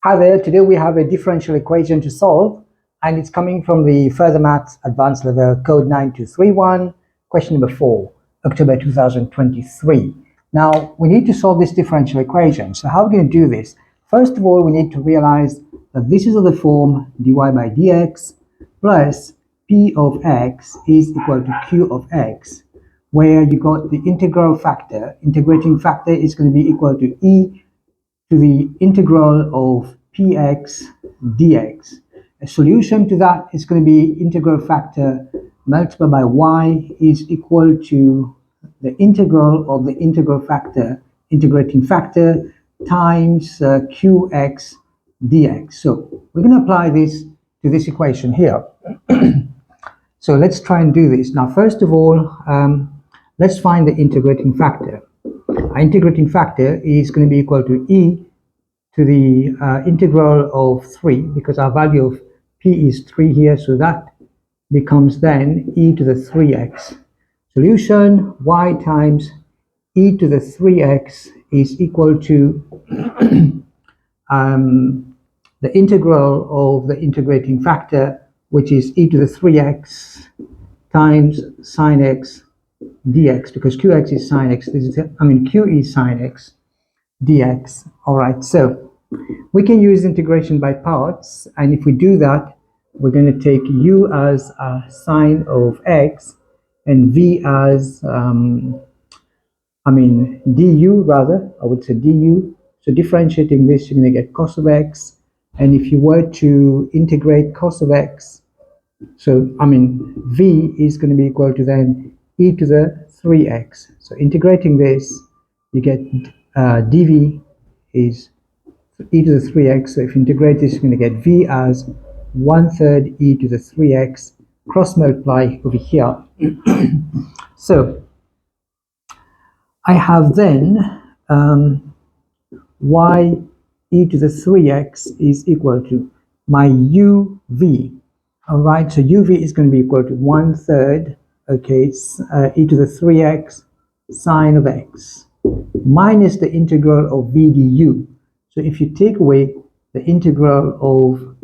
Hi there, today we have a differential equation to solve, and it's coming from the Further Maths Advanced Level Code 9231, question number 4, October 2023. Now, we need to solve this differential equation. So how are we going to do this? First of all, we need to realize that this is of the form dy by dx plus p of x is equal to q of x, where you got the integral factor. Integrating factor is going to be equal to e to the integral of px dx. A solution to that is going to be integral factor multiplied by y is equal to the integral of the integral factor, integrating factor, times qx dx. So we're going to apply this to this equation here. So let's try and do this. Now, first of all, let's find the integrating factor. Our integrating factor is going to be equal to e to the integral of 3, because our value of p is 3 here, so that becomes then e to the 3x. Solution, y times e to the 3x is equal to the integral of the integrating factor, which is e to the 3x times sine x dx, because qx is sine x. Q is sine x dx. All right, so we can use integration by parts, and if we do that, we're going to take u as a sine of x and v as du, rather, I would say du. So differentiating this, you're going to get cos of x, and if you were to integrate cos of x, so v is going to be equal to then e to the 3x. So integrating this, you get dv is e to the 3x. So if you integrate this, you're going to get v as 1/3 e to the 3x, cross multiply over here. So I have then y e to the 3x is equal to my uv. All right, so uv is going to be equal to 1/3, okay, e to the 3x sine of x minus the integral of v du. So if you take away the integral of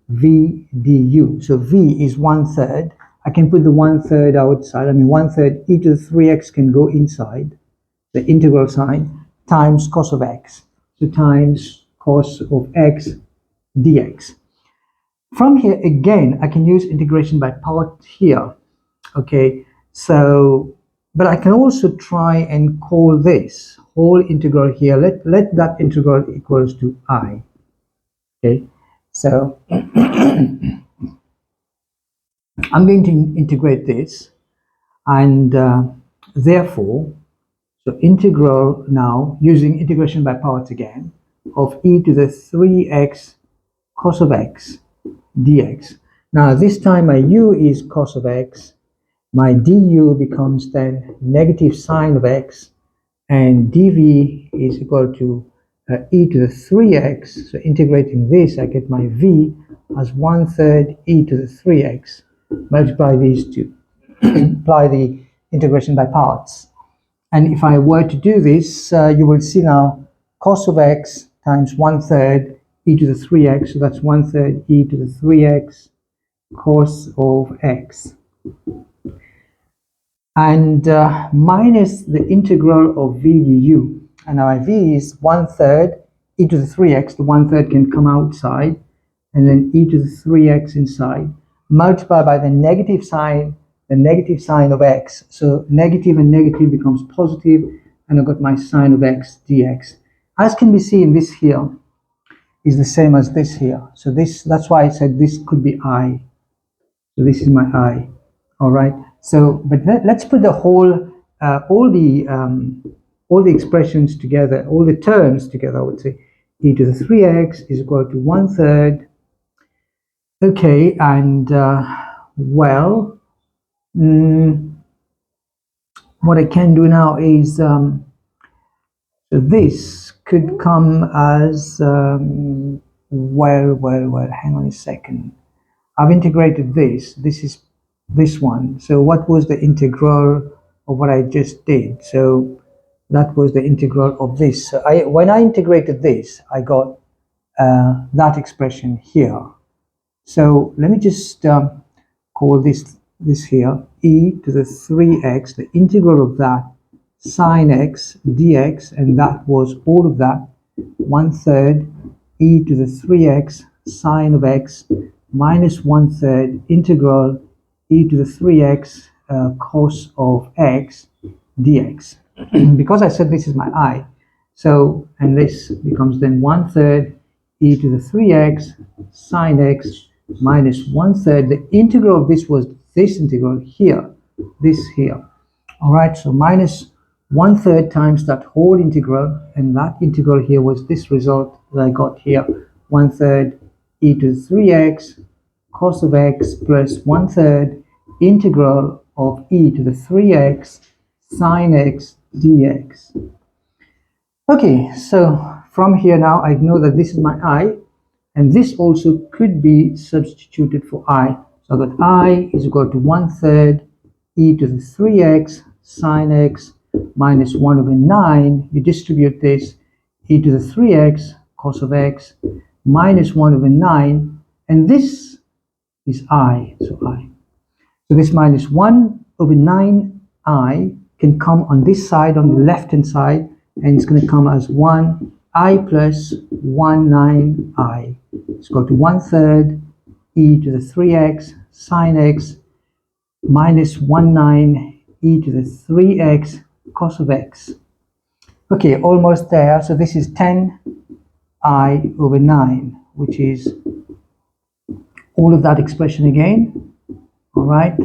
v du, so v is 1/3, I can put the 1/3 outside. 1/3 e to the 3x can go inside the integral sign, times cos of x. So times cos of x dx. From here, again, I can use integration by part here. Okay, so, but I can also try and call this whole integral here. Let that integral equals to I. Okay, so I'm going to integrate this, and therefore, so integral now, using integration by parts again, of e to the 3x cos of x dx. Now this time my u is cos of x, my du becomes then negative sine of x, and dv is equal to e to the 3x. So integrating this, I get my v as 1/3 e to the 3x. Multiply these two, apply the integration by parts. And if I were to do this, you will see now cos of x times 1/3 e to the 3x, so that's 1/3 e to the 3x cos of x. And minus the integral of v du. And now my v is 1/3 e to the 3x, the 1/3 can come outside, and then e to the 3x inside, multiplied by the negative sign of x. So negative and negative becomes positive, and I've got my sine of x dx. As can be seen, this here is the same as this here. So that's why I said this could be I. So this is my I. All right. So, but let's put the whole, all the expressions together, all the terms together. I would say e to the 3x is equal to 1/3. Okay, and well, what I can do now is so this could come as well. Hang on a second. I've integrated this. This is this one. So what was the integral of what I just did? So that was the integral of this. So when I integrated this, I got that expression here. So let me just call this here e to the 3x, the integral of that sine x dx, and that was all of that 1/3 e to the 3x sine of x minus 1/3 integral e to the 3x cos of x dx. Because I said this is my I, so, and this becomes then 1/3 e to the 3x sine x minus 1/3. The integral of this was this integral here, this here. All right, so minus 1/3 times that whole integral, and that integral here was this result that I got here, 1/3 e to the 3x cos of x plus 1/3 integral of e to the 3x sine x dx. Okay, so from here now I know that this is my I, and this also could be substituted for I. So I've got I is equal to 1/3 e to the 3x sine x minus 1/9. You distribute this, e to the 3x cos of x minus 1/9, and this is I, so I. So this minus 1/9I can come on this side, on the left hand side, and it's going to come as 1I plus 1/9I. It's equal to 1/3 e to the 3x sine x minus 1/9 e to the 3x cos of x. Okay, almost there. So this is 10I/9, which is all of that expression again. All right.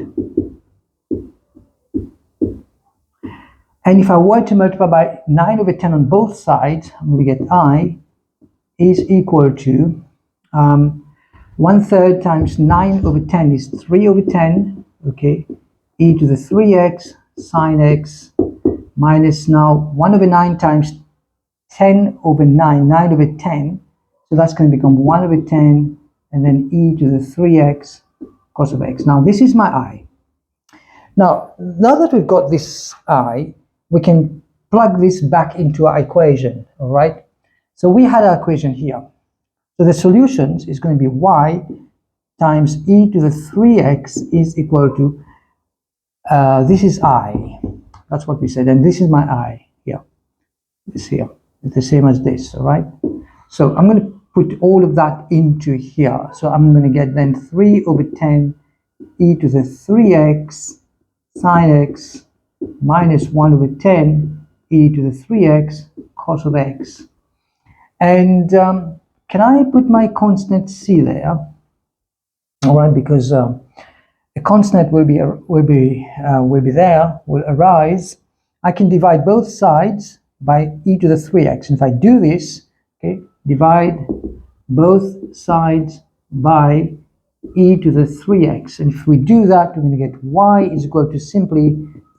And if I were to multiply by 9/10 on both sides, I'm going to get I is equal to 1/3 times 9/10 is 3/10, okay, e to the 3x sine x minus now 1/9 times 10/9, 9/10, so that's going to become 1/10, and then e to the 3x cos of x. Now this is my I. Now that we've got this I, we can plug this back into our equation, all right? So we had our equation here. So the solutions is going to be y times e to the 3x is equal to, this is I. That's what we said, and this is my I here. This here. It's the same as this, all right? So I'm going to put all of that into here. So I'm going to get then 3/10 e to the 3x sine x minus 1/10 e to the 3x cos of x. And can I put my constant c there? All right, because a constant will be there, will arise. I can divide both sides by e to the 3x. And if I do this, okay, divide both sides by e to the 3x. And if we do that, we're going to get y is equal to simply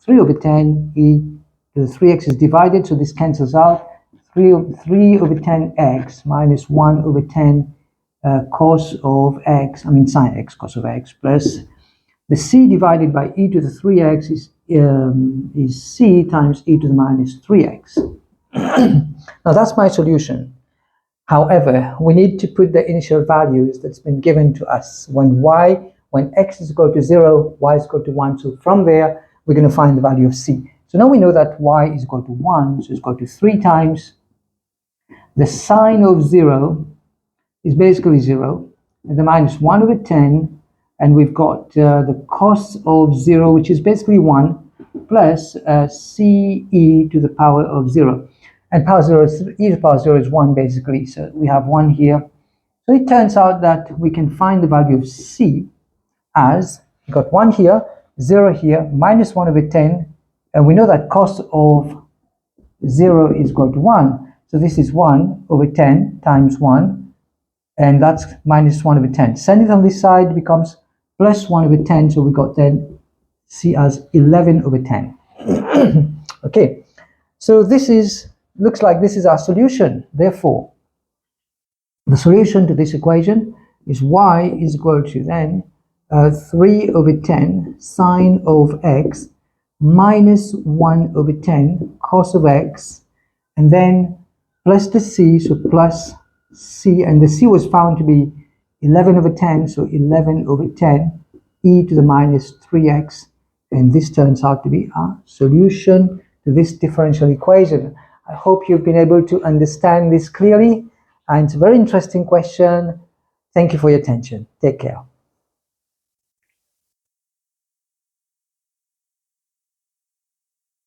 3/10 e to the 3x is divided, so this cancels out. 3/10x minus 1/10 cos of x, I mean sine x cos of x, plus the c divided by e to the 3x is c times e to the minus 3x. Now that's my solution. However, we need to put the initial values that's been given to us when x is equal to 0, y is equal to 1. So from there, we're going to find the value of c. So now we know that y is equal to 1, so it's equal to 3 times the sine of 0 is basically 0, and the minus 1/10, and we've got the cos of 0, which is basically 1, plus ce to the power of 0. And power 0 is, e to the power 0 is 1 basically, so we have 1 here. So it turns out that we can find the value of c as, we got 1 here, 0 here, minus 1/10, and we know that cos of 0 is equal to 1. So this is 1/10 times 1, and that's minus 1/10. Send it on this side, becomes plus 1/10, so we got then c as 11/10. Okay, so this is, looks like this is our solution. Therefore, the solution to this equation is y is equal to then 3/10 sine of x minus 1/10 cos of x, and then plus the c, so plus C, and the C was found to be 11 over 10, so 11 over 10 e to the minus 3x, and this turns out to be our solution to this differential equation. I hope you've been able to understand this clearly, and it's a very interesting question. Thank you for your attention. Take care.